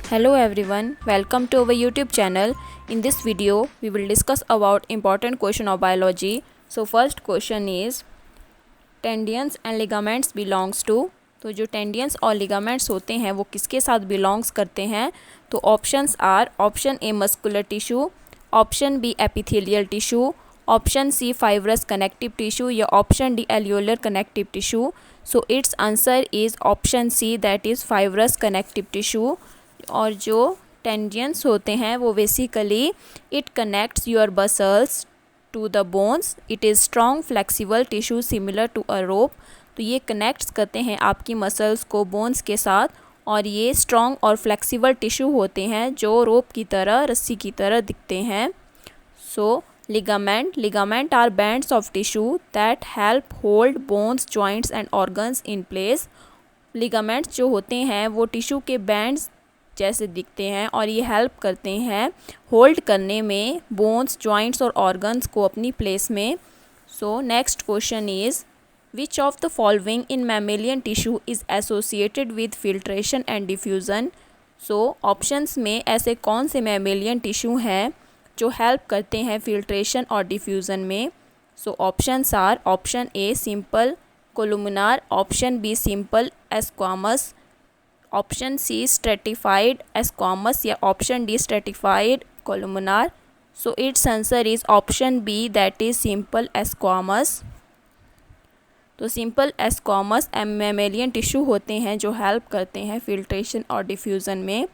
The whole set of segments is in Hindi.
Hello everyone, welcome to our YouTube channel. In this video, we will discuss about important question of biology. So first question is tendons and ligaments belongs to। तो जो टेंडियंस और लिगामेंट्स होते हैं वो किसके साथ बिलोंग्स करते हैं? तो options are option A muscular tissue, option B epithelial tissue, option C fibrous connective tissue या option D areolar connective tissue. So it's answer is option C that is fibrous connective tissue. और जो टेंडियंस होते हैं वो basically it connects your muscles to the bones. It is strong flexible tissue similar to a rope. तो ये कनेक्ट्स करते हैं आपकी मसल्स को बोन्स के साथ और ये स्ट्रॉन्ग और फ्लेक्सिबल टिश्यू होते हैं जो रोप की तरह रस्सी की तरह दिखते हैं। So ligament are bands of tissue that help hold bones joints and organs in place. Ligaments जो होते हैं वो टिश्यू के बैंड्स जैसे दिखते हैं और ये हेल्प करते हैं होल्ड करने में बोन्स जॉइंट्स और ऑर्गन्स को अपनी प्लेस में। So next question is which of the following in mammalian tissue is associated with filtration and diffusion. So options में ऐसे कौन से मैमेलियन टिश्यू हैं जो हेल्प करते हैं फिल्ट्रेशन और डिफ्यूज़न में? So options are option A simple columnar, option B simple squamous, option C stratified squamous या option D stratified columnar. So it's answer is option B that is simple squamous. तो सिंपल एस्क्वामस मैमेलियन टिश्यू होते हैं जो हेल्प करते हैं फिल्ट्रेशन और डिफ्यूज़न में।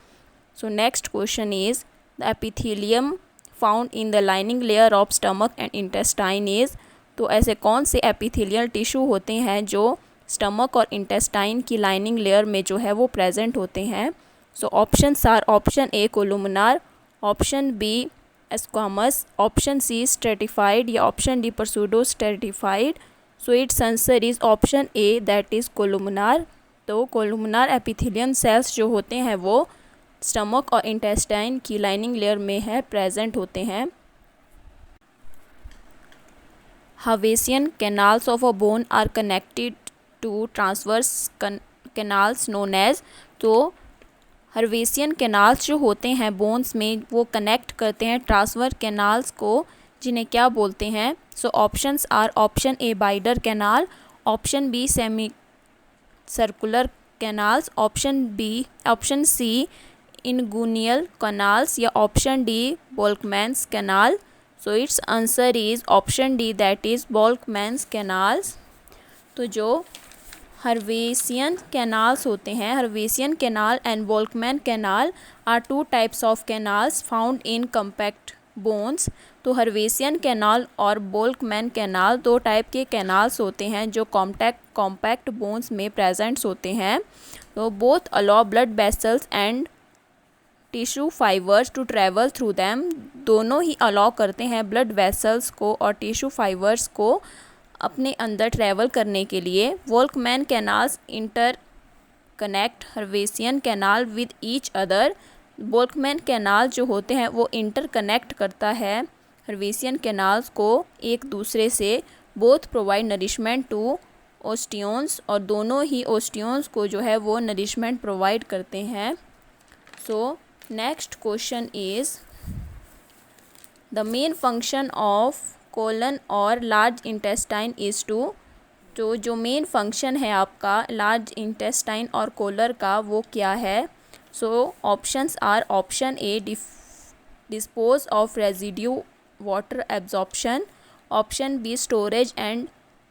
So next question is the epithelium found in the lining layer of stomach and intestine is. तो ऐसे कौन से एपिथेलियल टिश्यू होते हैं जो स्टमक और इंटेस्टाइन की लाइनिंग लेयर में जो है वो प्रेजेंट होते हैं? So options are option A columnar, option B squamous, option C stratified या option D pseudo stratified. So it's answer is option A that is columnar. तो कोलुमिनार एपिथेलियम सेल्स जो होते हैं वो स्टमक और इंटेस्टाइन की लाइनिंग लेयर में है प्रेजेंट होते हैं। Haversian canals of a bone are connected to transverse canals known as. तो हर्वेसियन कैनाल्स जो होते हैं बोन्स में वो कनेक्ट करते हैं ट्रांसवर्स कैनाल्स को, जिन्हें क्या बोलते हैं? So options are option A bidder canal, option B semi circular canals, option C inguinal canals या option D Volkmann's canal. So it's answer is option D that is Volkmann's canals. तो जो हर्वेसियन कैनाल्स होते हैं, Haversian canal and Volkmann canal are two types of canals found in compact bones. तो हर्वेसियन कैनाल और बोल्कमैन कैनाल दो टाइप के कैनाल्स होते हैं जो कॉम्पैक्ट बोन्स में प्रेजेंट्स होते हैं। तो both allow blood vessels and tissue fibres to travel through them. दोनों ही अलाउ करते हैं ब्लड वेसल्स को और टिश्यू फाइबर्स को अपने अंदर ट्रैवल करने के लिए। Volkmann canals interconnect Haversian canal with each other. Volkmann canal जो होते हैं वो इंटर कनेक्ट करता है हर्वेसियन कैनाल्स को एक दूसरे से। बोथ प्रोवाइड नरिशमेंट टू ओस्टियोन्स और दोनों ही ओस्टियोन्स को जो है वो नरिशमेंट प्रोवाइड करते हैं। सो next question is the main function of colon और लार्ज इंटेस्टाइन इज़ टू। तो जो मेन फंक्शन है आपका लार्ज इंटेस्टाइन और कोलर का वो क्या है? So options are option A dispose of residue water absorption, option B storage and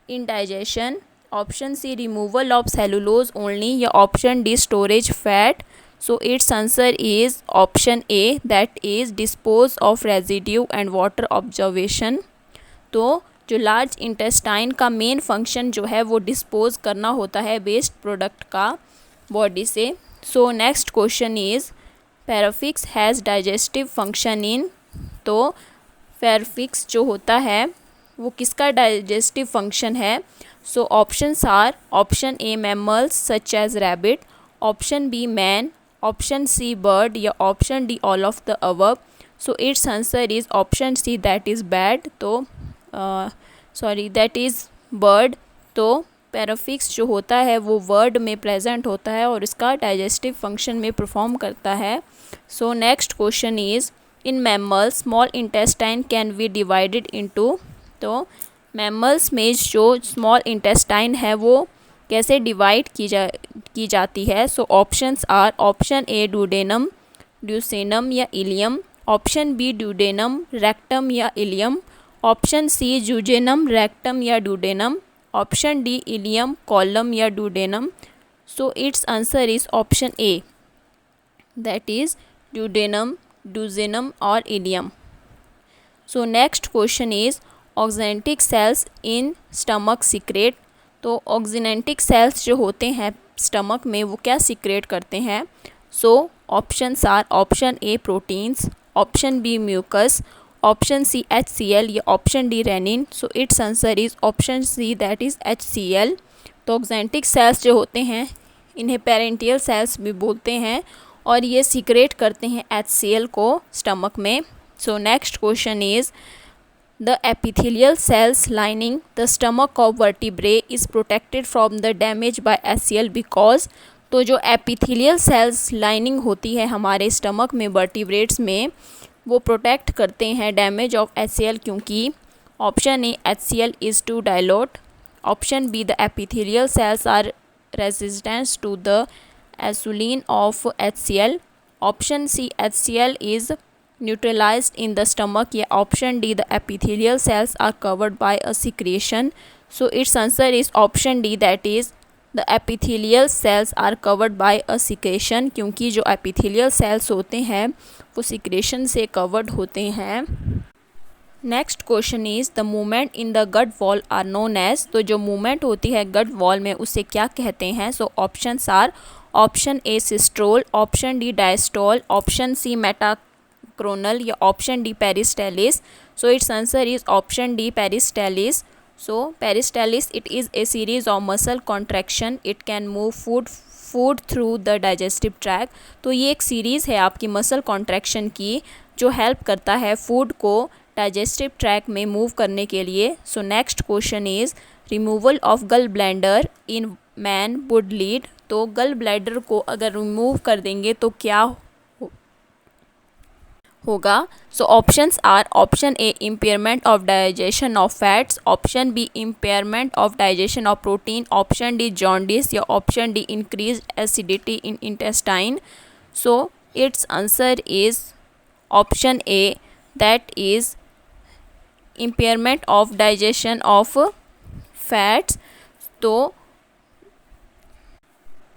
indigestion, option C removal of cellulose only या option D storage fat. So it's answer is option A that is dispose of residue and water observation. तो जो लार्ज इंटेस्टाइन का मेन फंक्शन जो है वो डिस्पोज करना होता है वेस्ट प्रोडक्ट का बॉडी से। So next question is paraphix has digestive function in. तो पैराफिक्स जो होता है वो किसका डाइजेस्टिव फंक्शन है? So options are option A mammals such as rabbit, option B man, option C bird या option D all of the above. So it's answer is option C that is bad. तो दैट इज़ बर्ड। तो पैराफिक्स जो होता है वो वर्ड में प्रेजेंट होता है और इसका डाइजेस्टिव फंक्शन में परफॉर्म करता है। So next question is in mammals small intestine can be divided into. तो मैमल्स में जो स्मॉल इंटेस्टाइन है वो कैसे डिवाइड की जाती है। So options are option A duodenum, jejunum या ileum, option B duodenum, rectum या ileum, option C jejunum, rectum या duodenum, option D ileum, colon या duodenum. So it's answer is option A, that is duodenum, jejunum और ileum. So next question is oxyntic cells in stomach secrete. तो ऑक्जेंटिक सेल्स जो होते हैं स्टमक में वो क्या सीक्रेट करते हैं। So options are option A proteins, option B mucus, option C HCl या option D rennin. So it's answer is option C, that is HCl। तो ऑक्जेंटिक सेल्स जो होते हैं इन्हें पेरेंटियल सेल्स भी बोलते हैं और ये सीक्रेट करते हैं HCl को स्टमक में। So next question is the epithelial cells lining the stomach of vertebrae is protected from the damage by HCl because। तो जो एपिथेलियल सेल्स लाइनिंग होती है हमारे स्टमक में वर्टिब्रेट्स में वो प्रोटेक्ट करते हैं डैमेज ऑफ HCl क्योंकि option A HCl is too dilute, option B the epithelial cells are resistance to the insulin of HCl, option C HCl is neutralized in the stomach या option D the epithelial cells are covered by a secretion। so its answer is option D, that is the epithelial cells are covered by a secretion क्योंकि जो epithelial cells होते हैं वो secretion से covered होते हैं। Next question is the movement in the gut wall are known as. तो जो मूवमेंट होती है गट वॉल में उसे क्या कहते हैं। So options are option A systole, option D diastole, option C metachronal या option D peristalsis. So it's answer is option D peristalsis. So peristalsis it is a series of muscle contraction, it can move food through the digestive tract. तो ये एक सीरीज़ है आपकी मसल कॉन्ट्रैक्शन की जो हेल्प करता है फूड को डाइजेस्टिव ट्रैक में मूव करने के लिए। So next question is removal of gall bladder in man would lead. तो गल ब्लैडर को अगर रिमूव कर देंगे तो क्या होगा। So options are option A impairment of digestion of fats, option B impairment of digestion of protein, option D jaundice या option D increase acidity in intestine. So it's answer is option A, that is impairment of digestion of fats। तो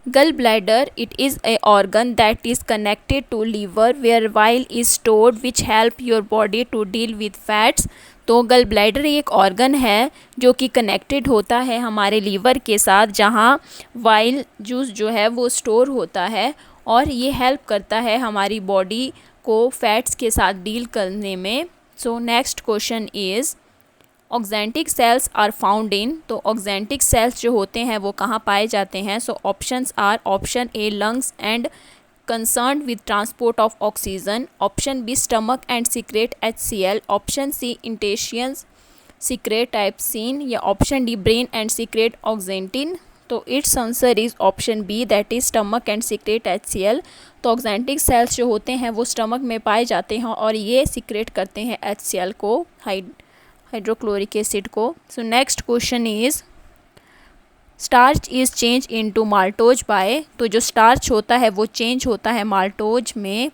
gallbladder it is a organ that is connected to liver where bile is stored which help your body to deal with fats। तो गल ब्लैडर एक ऑर्गन है जो कि कनेक्टेड होता है हमारे लीवर के साथ जहाँ वाइल जूस जो है वो स्टोर होता है और ये हेल्प करता है हमारी बॉडी को फैट्स के साथ डील करने में। So next question is oxyntic cells are found in. तो ऑक्जेंटिक सेल्स जो होते हैं वो कहाँ पाए जाते हैं। So options are option A lungs and concern with transport of oxygen, option B stomach and secrete HCl, option C intestines secrete trypsin या option D brain and secrete oxyntin. तो it's answer is option B, that is stomach and secrete HCl। तो ऑक्जेंटिक सेल्स जो होते हैं वो स्टमक में पाए जाते हैं और ये सीक्रेट करते हैं HCl को, हाइड्रोक्लोरिक एसिड को। So next question is starch is change into maltose by. तो जो स्टार्च होता है वो चेंज होता है माल्टोज में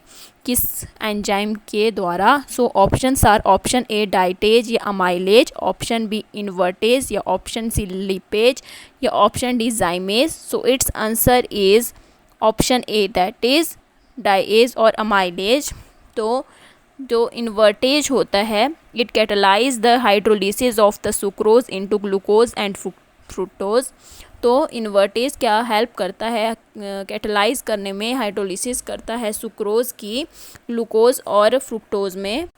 किस एंजाइम के द्वारा। So options are option A diastase या अमाइलेज, ऑप्शन बी इन्वर्टेज या ऑप्शन सी लिपेज या option D zymase. So it's answer is option A, that is diastase और अमाइलेज। तो जो इन्वर्टेज होता है it catalyse the hydrolysis of the sucrose into glucose and fructose. तो इन्वर्टेज क्या हेल्प करता है कैटलाइज करने में, हाइड्रोलिसिस करता है सुक्रोज की ग्लूकोज और फ्रुक्टोज में।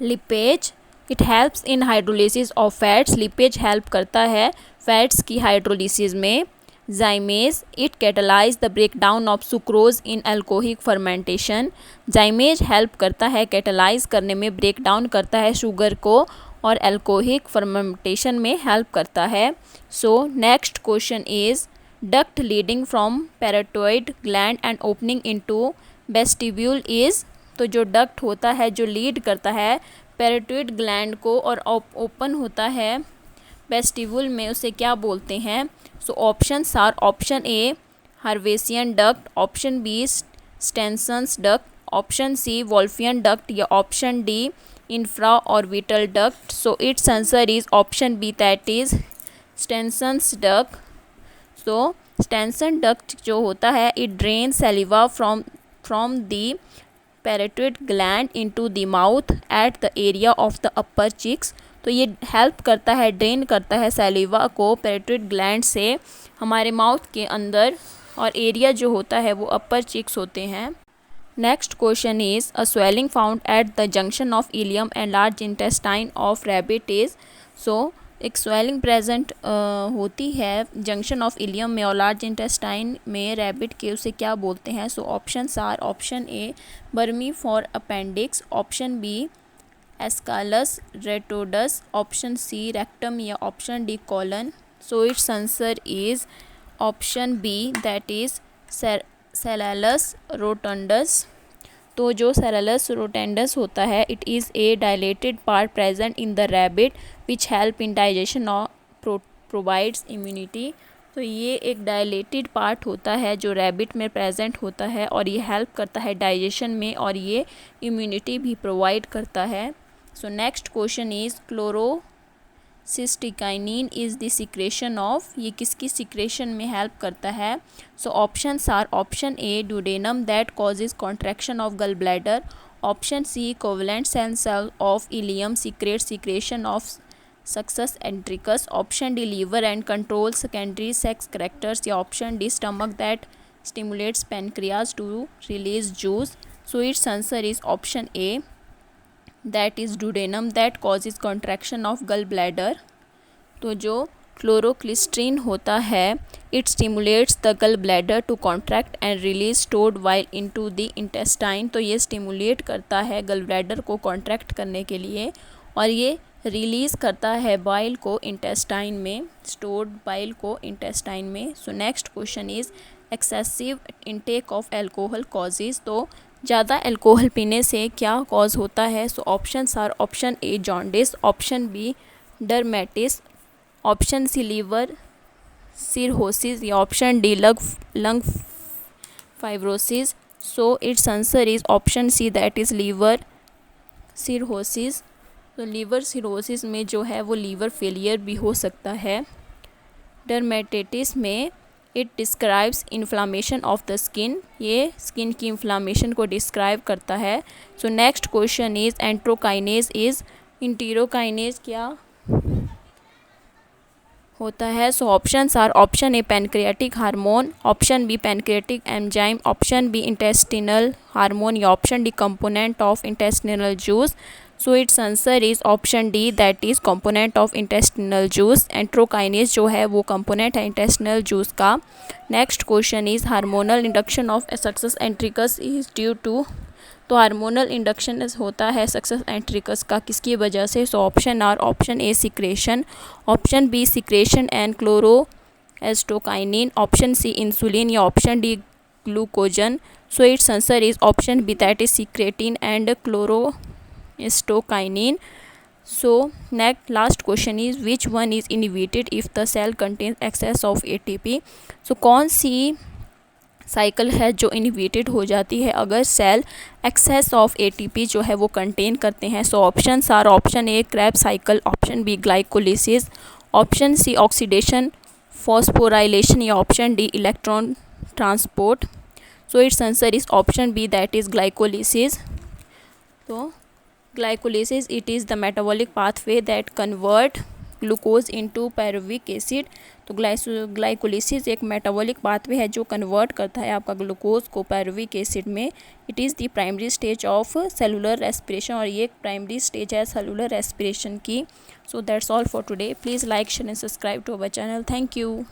Lipase it helps in hydrolysis of fats, lipase help करता है फैट्स की हाइड्रोलिसिस में। जाइमेज it catalyse the breakdown of sucrose in alcoholic fermentation, जाइमेज help करता है कैटलाइज करने में, ब्रेकडाउन करता है शुगर को और एल्कोहिक फर्मेंटेशन में हेल्प करता है। So next question is duct leading from parotid gland and opening into vestibule is. तो जो डक्ट होता है जो लीड करता है पैराटॉइड ग्लैंड को और ओपन होता है वेस्टिब्यूल में, उसे क्या बोलते हैं? So options are option A Haversian duct, option B Stensen's duct, option C Wolffian duct या option D infra orbital duct. So it's answer is option B that is Stensen's duct. So Stensen duct जो होता है it drain saliva from the parotid gland into the mouth at the area of the upper cheeks. तो ये हेल्प करता है, ड्रेन करता है सैलिवा को पैराटॉइड ग्लैंड से हमारे माउथ के अंदर, और एरिया जो होता है वो अपर चिक्स होते हैं। Next question is a swelling found at the junction of ileum and large intestine of rabbit is. So एक स्वेलिंग प्रेजेंट होती है जंक्शन ऑफ इलियम में और लार्ज इंटेस्टाइन में रैबिट के, उसे क्या बोलते हैं? So options are option A vermiform appendix, option B sacculus rotundus, option C rectum या option D colon. So it's answer is option B that is sacculus rotundus. तो जो सेलालस रोटेंडस होता है it is a dilated part present in the rabbit which help in digestion और प्रोवाइड्स इम्यूनिटी। तो ये एक डायलेटेड पार्ट होता है जो रैबिट में प्रेजेंट होता है और ये हेल्प करता है डाइजेशन में और ये इम्यूनिटी भी प्रोवाइड करता है। So next question is cholecystokinin is the secretion of, ये किसकी सिक्रेशन में हेल्प करता है? So options are option A duodenum that causes contraction of gall bladder, option C covalent cell of ileum secrete secretion of succus entericus, option D liver and control secondary sex characters या option D stomach that stimulates pancreas to release juice. So it's answer is option A that is duodenum that causes contraction of gall bladder. तो जो क्लोरोक्लिस्ट्रीन होता है it stimulates the gall bladder to contract and release stored bile into the intestine. तो ये स्टिमुलेट करता है गल ब्लैडर को कॉन्ट्रैक्ट करने के लिए और ये रिलीज़ करता है बाइल को इंटेस्टाइन में, स्टोर्ड बाइल को इंटेस्टाइन में। So next question is excessive intake of alcohol causes. तो ज़्यादा अल्कोहल पीने से क्या कॉज होता है? So options are option A jaundice, option B dermatitis, option C liver cirrhosis या option D lung fibrosis. So it's answer is option C that is liver cirrhosis. तो लीवर सिरोसिस में जो है वो लीवर फेलियर भी हो सकता है। डर्मेटाइटिस में it describes inflammation of the skin, ये स्किन की इन्फ्लामेशन को डिस्क्राइब करता है। So next question is enterokinase is enterokinase क्या होता है? So options are option A pancreatic hormone, option B pancreatic enzyme, option B intestinal hormone या option D component of intestinal juice. So it's answer is option D that is component of intestinal juice. Enterokinase जो है वो कंपोनेंट है इंटेस्टिनल जूस का। Next question is hormonal induction of succus entericus is due to. तो हार्मोनल इंडक्शन होता है सक्सेस एंट्रिकस का किसकी वजह से? So option are option A secretion, option B secretion and cholecystokinin, option C insulin या option D glucagon. So it's answer is option B that is secretin and cholecystokinin. So next last question is which one is inhibited if the cell contains excess of ATP। so कौन सी साइकिल है जो इनहिबिटेड हो जाती है अगर सेल एक्सेस ऑफ ATP जो है वो कंटेन करते हैं? So options are option A Krebs cycle, option B glycolysis, option C oxidation phosphorylation या option D electron transport. So it's answer is option B that is glycolysis. तो glycolysis it is the metabolic pathway that convert glucose into pyruvic acid। तो ग्लाइकोलिसिस एक मेटाबॉलिक पाथवे है जो कन्वर्ट करता है आपका ग्लूकोज को पायरुविक एसिड में। It is the primary stage of cellular respiration और ये एक प्राइमरी स्टेज है सेलुलर रेस्पिरेशन की। So that's all for today. Please like share and subscribe to our channel. Thank you.